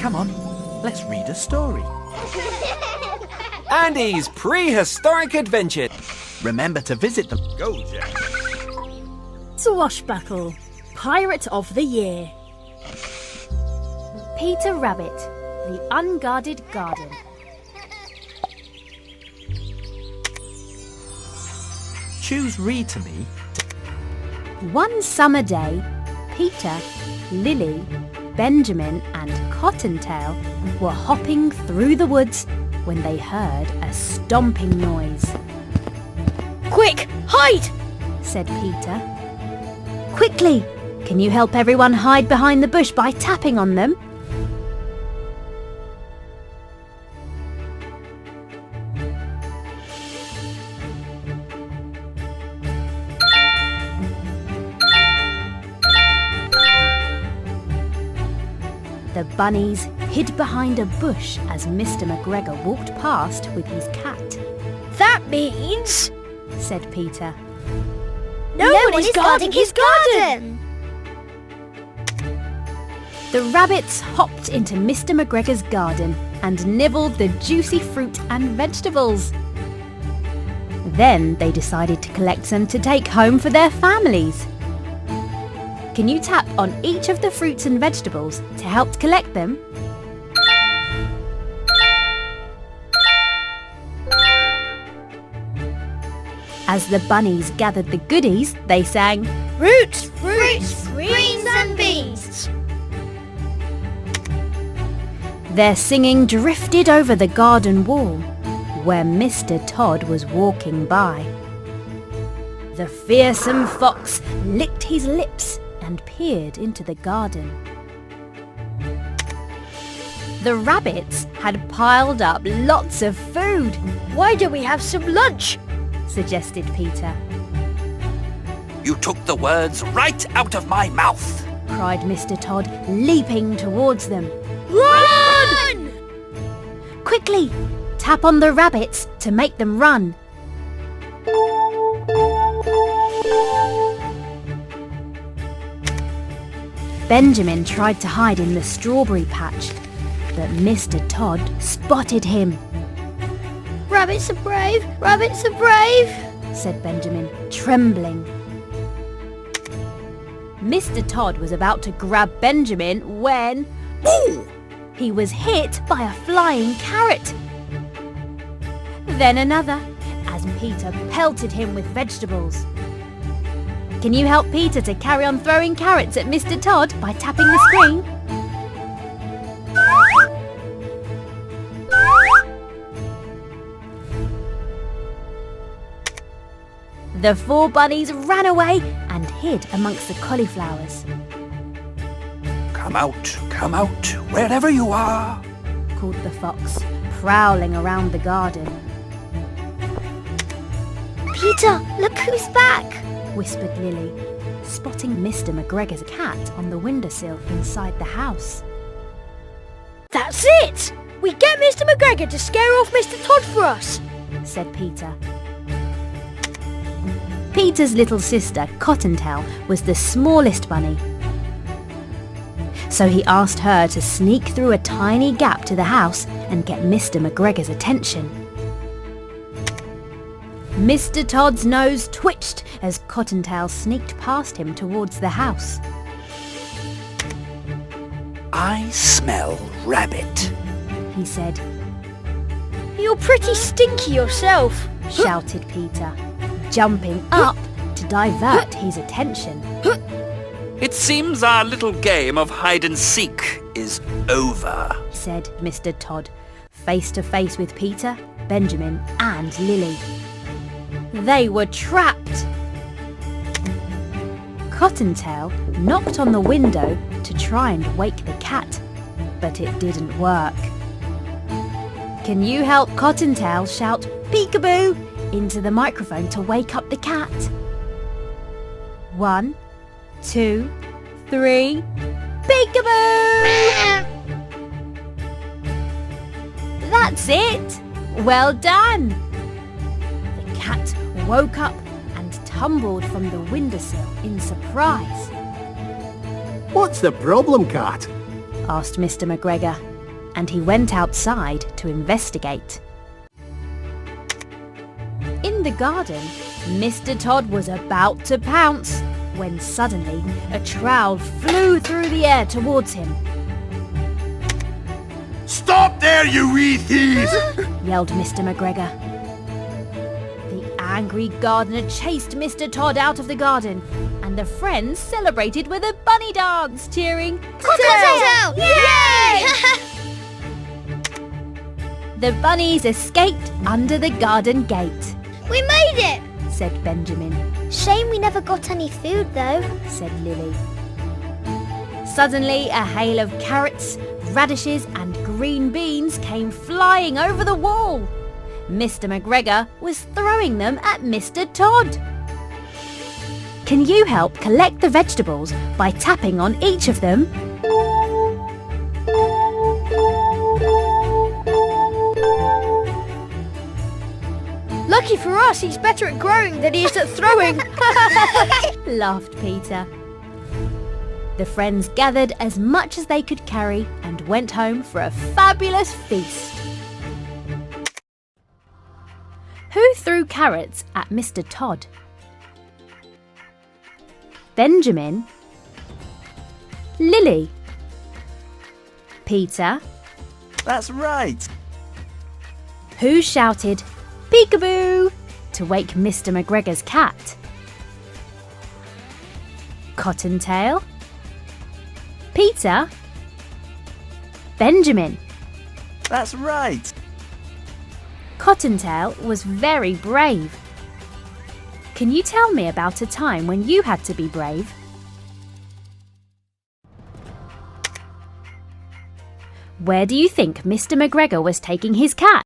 Come on, let's read a story. Andy's Prehistoric Adventure. Remember to visit the... Go, Jack. Swashbuckle, Pirate of the Year. Peter Rabbit, The Unguarded Garden. Choose read to me. One summer day, Peter, Lily, Benjamin and Cottontail were hopping through the woods when they heard a stomping noise. "Quick, hide!" said Peter. "Quickly! Can you help everyone hide behind the bush by tapping on them?" The bunnies hid behind a bush as Mr. McGregor walked past with his cat. That means Said Peter. no one is guarding his garden. The rabbits hopped into Mr. McGregor's garden and nibbled the juicy fruit and vegetables. Then they decided to collect some to take home for their families. Can you tap on each of the fruits and vegetables to help collect them? As the bunnies gathered the goodies, they sang, Roots, fruits, greens and beans. Their singing drifted over the garden wall, where Mr. Todd was walking by. The fearsome fox licked his lips and peered into the garden. The rabbits had piled up lots of food, Why don't we have some lunch? suggested Peter. You took the words right out of my mouth. Cried Mr. Todd, leaping towards them. Run! Quickly, tap on the rabbits to make them run. Benjamin tried to hide in the strawberry patch, but Mr. Todd spotted him, Rabbits are brave, rabbits are brave. said Benjamin, trembling. Mr. Todd was about to grab Benjamin when he was hit by a flying carrot. Then another, as Peter pelted him with vegetables. Can you help Peter to carry on throwing carrots at Mr. Todd by tapping the screen? The four bunnies ran away and hid amongst the cauliflowers. Come out, wherever you are. Called the fox, prowling around the garden. Peter, look who's back. Whispered Lily, spotting Mr. McGregor's cat on the windowsill inside the house. That's it! We get Mr. McGregor to scare off Mr. Todd for us, Said Peter. Peter's little sister, Cottontail, was the smallest bunny. So he asked her to sneak through a tiny gap to the house and get Mr. McGregor's attention. Mr. Todd's nose twitched as Cottontail sneaked past him towards the house. I smell rabbit. He said, You're pretty stinky yourself. shouted Peter, jumping up to divert his attention. It seems our little game of hide and seek is over. Said Mr. Todd, face to face with Peter, Benjamin and Lily. They were trapped. Cottontail knocked on the window to try and wake the cat, but it didn't work. Can you help Cottontail shout peekaboo into the microphone to wake up the cat? 1, 2, 3, peekaboo! That's it! Well done! The cat woke up and tumbled from the windowsill in surprise. What's the problem, Cat? Asked Mr. McGregor. and he went outside to investigate. In the garden, Mr. Todd was about to pounce when suddenly a trowel flew through the air towards him. Stop there, you wee thieves! Yelled Mr. McGregor. The angry gardener chased Mr. Todd out of the garden, and the friends celebrated with a bunny dance, cheering, Cottontail! Yay! The bunnies escaped under the garden gate, We made it! said Benjamin. Shame we never got any food though, said Lily. Suddenly, a hail of carrots, radishes and green beans came flying over the wall. Mr. McGregor was throwing them at Mr. Todd. Can you help collect the vegetables by tapping on each of them? Lucky for us, he's better at growing than he is at throwing. Laughed Peter. The friends gathered as much as they could carry and went home for a fabulous feast. Who threw carrots at Mr. Todd? Benjamin, Lily, Peter. That's right. Who shouted peekaboo to wake Mr. McGregor's cat? Cottontail, Peter, Benjamin. That's right. Cottontail was very brave. Can you tell me about a time when you had to be brave? Where do you think Mr. McGregor was taking his cat?